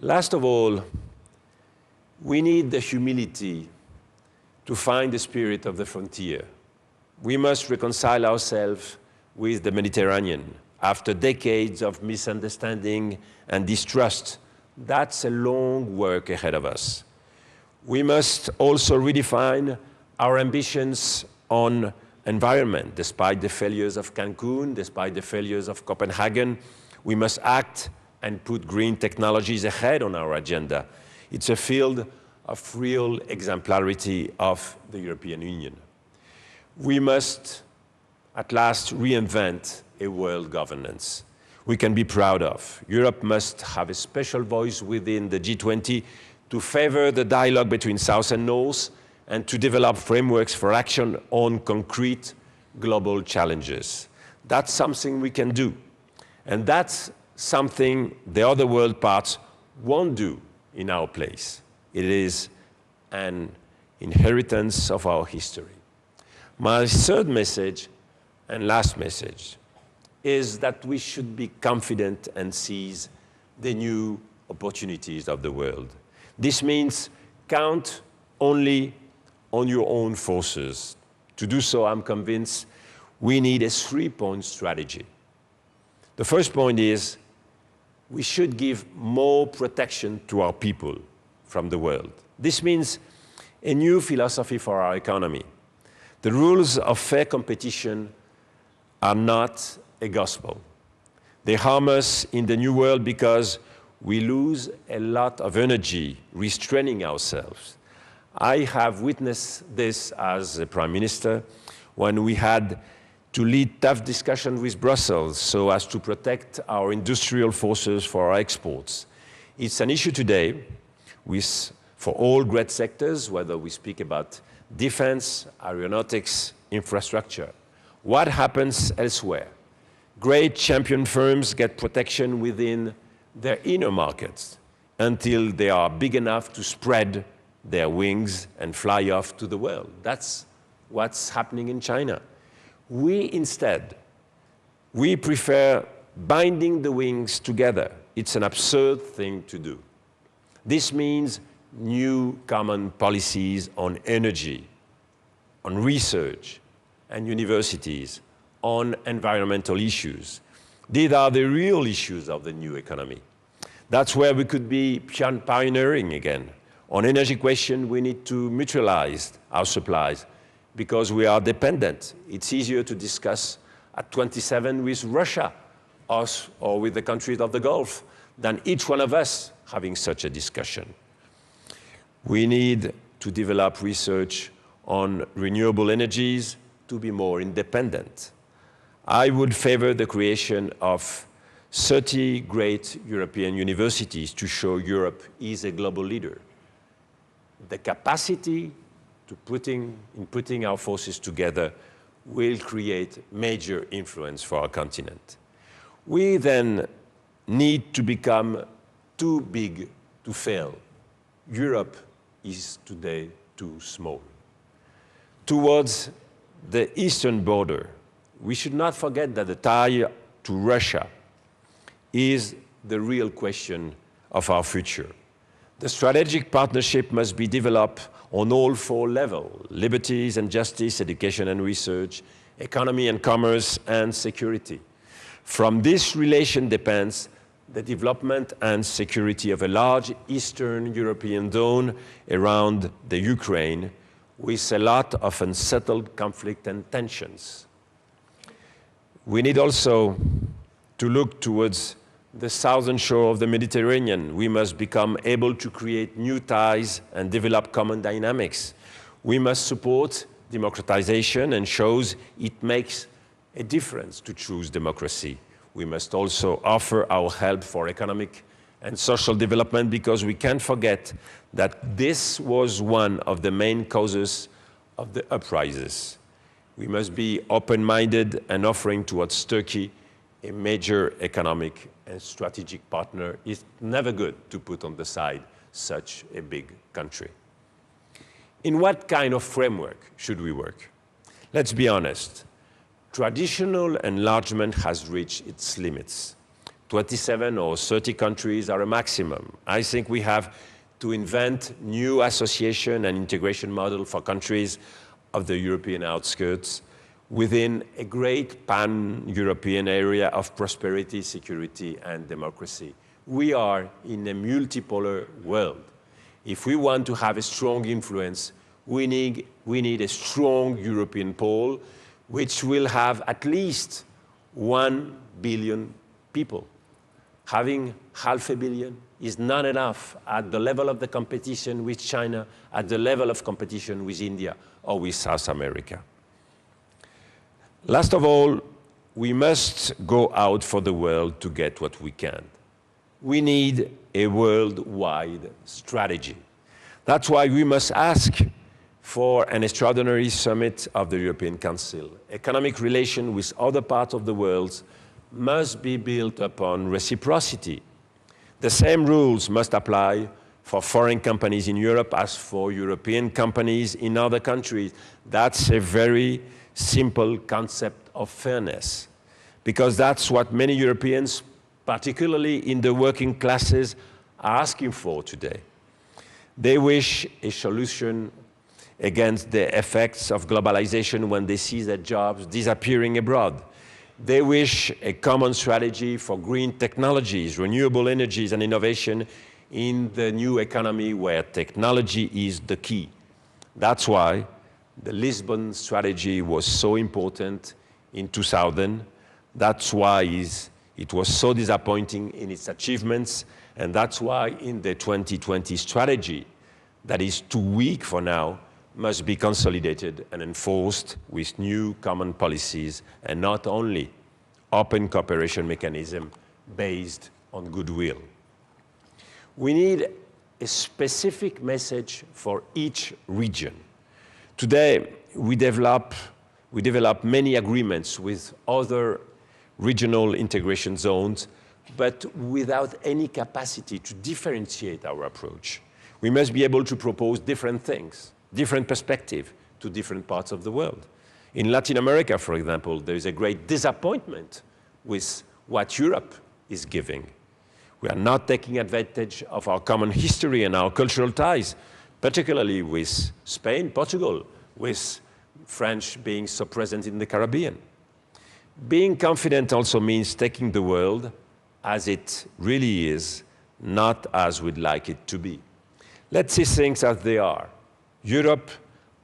Last of all, we need the humility to find the spirit of the frontier. We must reconcile ourselves with the Mediterranean after decades of misunderstanding and distrust. That's a long work ahead of us. We must also redefine our ambitions on environment. Despite the failures of Cancun, despite the failures of Copenhagen, we must act and put green technologies ahead on our agenda. It's a field of real exemplarity of the European Union. We must, at last, reinvent a world governance we can be proud of. Europe must have a special voice within the G20 to favor the dialogue between South and North and to develop frameworks for action on concrete global challenges. That's something we can do. And that's something the other world parts won't do in our place. It is an inheritance of our history. My third message and last message is that we should be confident and seize the new opportunities of the world. This means count only on your own forces. To do so, I'm convinced we need a three-point strategy. The first point is we should give more protection to our people from the world. This means a new philosophy for our economy. The rules of fair competition are not a gospel. They harm us in the new world because we lose a lot of energy restraining ourselves. I have witnessed this as a Prime Minister when we had to lead tough discussions with Brussels so as to protect our industrial forces for our exports. It's an issue today for all great sectors, whether we speak about defense, aeronautics, infrastructure. What happens elsewhere? Great champion firms get protection within their inner markets until they are big enough to spread their wings and fly off to the world. That's what's happening in China. We prefer binding the wings together. It's an absurd thing to do. This means new common policies on energy, on research, and universities, on environmental issues. These are the real issues of the new economy. That's where we could be pioneering again. On energy question, we need to mutualize our supplies because we are dependent. It's easier to discuss at 27 with Russia or with the countries of the Gulf than each one of us having such a discussion. We need to develop research on renewable energies to be more independent. I would favor the creation of 30 great European universities to show Europe is a global leader. The capacity to putting our forces together will create major influence for our continent. We then need to become too big to fail. Europe is today too small. Towards the eastern border, we should not forget that the tie to Russia is the real question of our future. The strategic partnership must be developed on all four levels: liberties and justice, education and research, economy and commerce, and security. From this relation depends the development and security of a large Eastern European zone around the Ukraine, with a lot of unsettled conflict and tensions. We need also to look towards the southern shore of the Mediterranean. We must become able to create new ties and develop common dynamics. We must support democratization and shows it makes a difference to choose democracy. We must also offer our help for economic and social development because we can't forget that this was one of the main causes of the uprisings. We must be open-minded and offering towards Turkey a major economic and strategic partner. It's never good to put on the side such a big country. In what kind of framework should we work? Let's be honest. Traditional enlargement has reached its limits. 27 or 30 countries are a maximum. I think we have to invent new association and integration model for countries of the European outskirts within a great pan-European area of prosperity, security, and democracy. We are in a multipolar world. If we want to have a strong influence, we need a strong European pole, which will have at least 1 billion people. Having 500 million is not enough at the level of the competition with China, at the level of competition with India or with South America. Last of all, we must go out for the world to get what we can. We need a worldwide strategy. That's why we must ask for an extraordinary summit of the European Council. Economic relations with other parts of the world must be built upon reciprocity. The same rules must apply for foreign companies in Europe as for European companies in other countries. That's a very simple concept of fairness, because that's what many Europeans, particularly in the working classes, are asking for today. They wish a solution against the effects of globalization when they see their jobs disappearing abroad. They wish a common strategy for green technologies, renewable energies, and innovation in the new economy where technology is the key. That's why the Lisbon strategy was so important in 2000. That's why it was so disappointing in its achievements, and that's why in the 2020 strategy, that is too weak for now, must be consolidated and enforced with new common policies and not only open cooperation mechanism based on goodwill. We need a specific message for each region. Today, we develop many agreements with other regional integration zones, but without any capacity to differentiate our approach. We must be able to propose different things, different perspectives to different parts of the world. In Latin America, for example, there is a great disappointment with what Europe is giving. We are not taking advantage of our common history and our cultural ties, particularly with Spain, Portugal, with French being so present in the Caribbean. Being confident also means taking the world as it really is, not as we'd like it to be. Let's see things as they are. Europe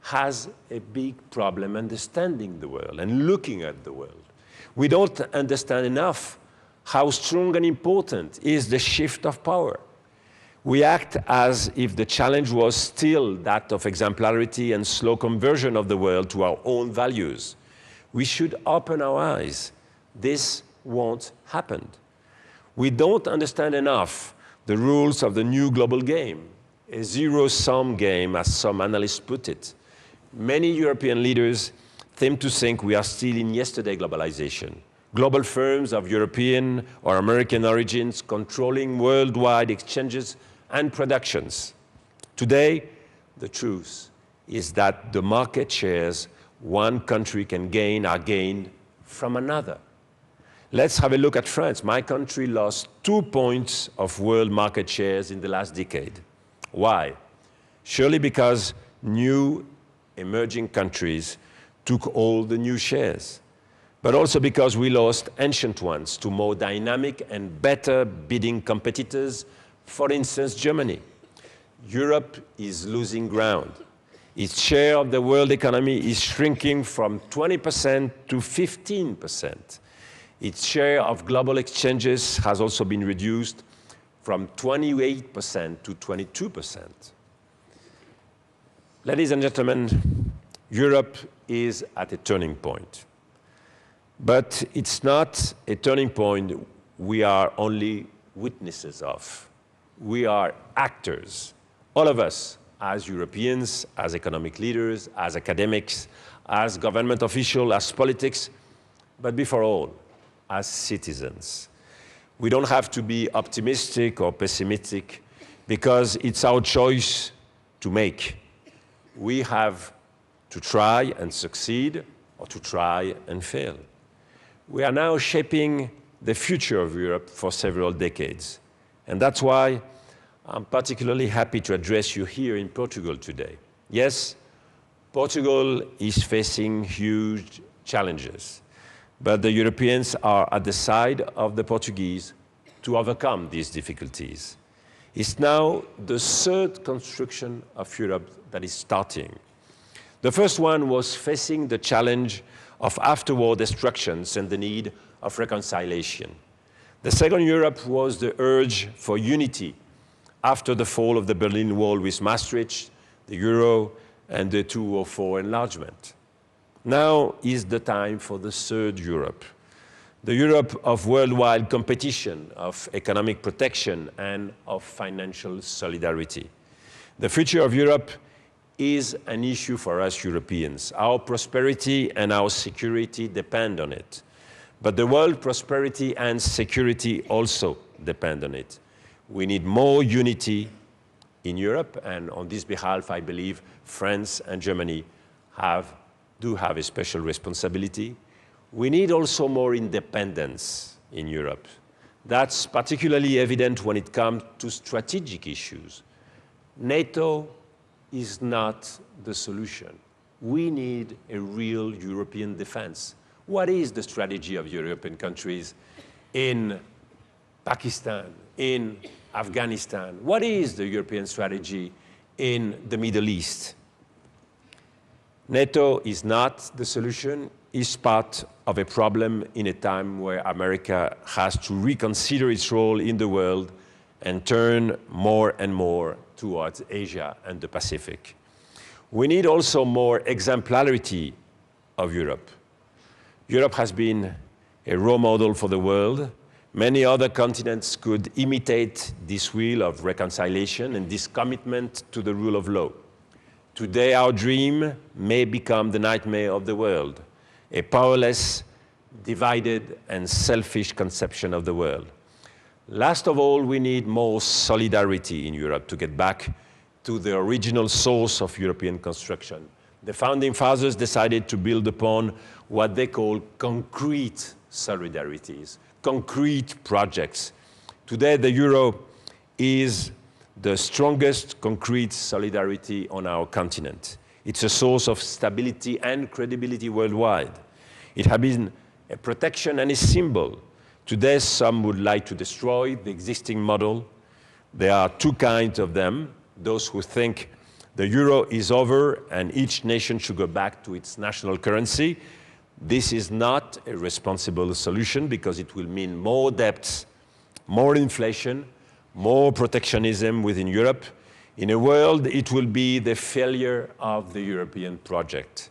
has a big problem understanding the world and looking at the world. We don't understand enough how strong and important is the shift of power. We act as if the challenge was still that of exemplarity and slow conversion of the world to our own values. We should open our eyes. This won't happen. We don't understand enough the rules of the new global game, a zero-sum game, as some analysts put it. Many European leaders seem to think we are still in yesterday globalization. Global firms of European or American origins controlling worldwide exchanges and productions. Today, the truth is that the market shares one country can gain are gained from another. Let's have a look at France. My country lost 2 points of world market shares in the last decade. Why? Surely because new emerging countries took all the new shares, but also because we lost ancient ones to more dynamic and better bidding competitors, for instance, Germany. Europe is losing ground. Its share of the world economy is shrinking from 20% to 15%. Its share of global exchanges has also been reduced from 28% to 22%. Ladies and gentlemen, Europe is at a turning point. But it's not a turning point we are only witnesses of. We are actors, all of us, as Europeans, as economic leaders, as academics, as government officials, as politics, but before all, as citizens. We don't have to be optimistic or pessimistic because it's our choice to make. We have to try and succeed or to try and fail. We are now shaping the future of Europe for several decades. And that's why I'm particularly happy to address you here in Portugal today. Yes, Portugal is facing huge challenges, but the Europeans are at the side of the Portuguese to overcome these difficulties. It's now the third construction of Europe that is starting. The first one was facing the challenge of after-war destructions and the need of reconciliation. The second Europe was the urge for unity after the fall of the Berlin Wall with Maastricht, the Euro, and the 2004 enlargement. Now is the time for the third Europe, the Europe of worldwide competition, of economic protection, and of financial solidarity. The future of Europe is an issue for us Europeans. Our prosperity and our security depend on it. But the world prosperity and security also depend on it. We need more unity in Europe, and on this behalf, I believe France and Germany do have a special responsibility. We need also more independence in Europe. That's particularly evident when it comes to strategic issues. NATO is not the solution. We need a real European defense. What is the strategy of European countries in Pakistan, in Afghanistan? What is the European strategy in the Middle East? NATO is not the solution, it's part of a problem in a time where America has to reconsider its role in the world and turn more and more towards Asia and the Pacific. We need also more exemplarity of Europe. Europe has been a role model for the world. Many other continents could imitate this wheel of reconciliation and this commitment to the rule of law. Today, our dream may become the nightmare of the world, a powerless, divided, and selfish conception of the world. Last of all, we need more solidarity in Europe to get back to the original source of European construction. The founding fathers decided to build upon what they call concrete solidarities, concrete projects. Today, the euro is the strongest concrete solidarity on our continent. It's a source of stability and credibility worldwide. It has been a protection and a symbol. Today, some would like to destroy the existing model. There are two kinds of them. Those who think the euro is over and each nation should go back to its national currency. This is not a responsible solution because it will mean more debts, more inflation, more protectionism within Europe. In a world, it will be the failure of the European project.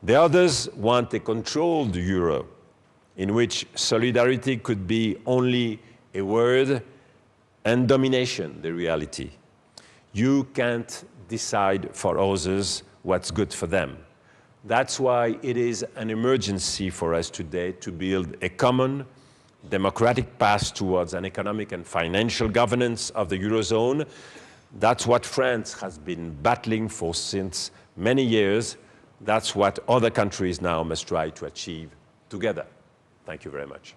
The others want a controlled euro in which solidarity could be only a word and domination the reality. You can't decide for others what's good for them. That's why it is an emergency for us today to build a common democratic path towards an economic and financial governance of the Eurozone. That's what France has been battling for since many years. That's what other countries now must try to achieve together. Thank you very much.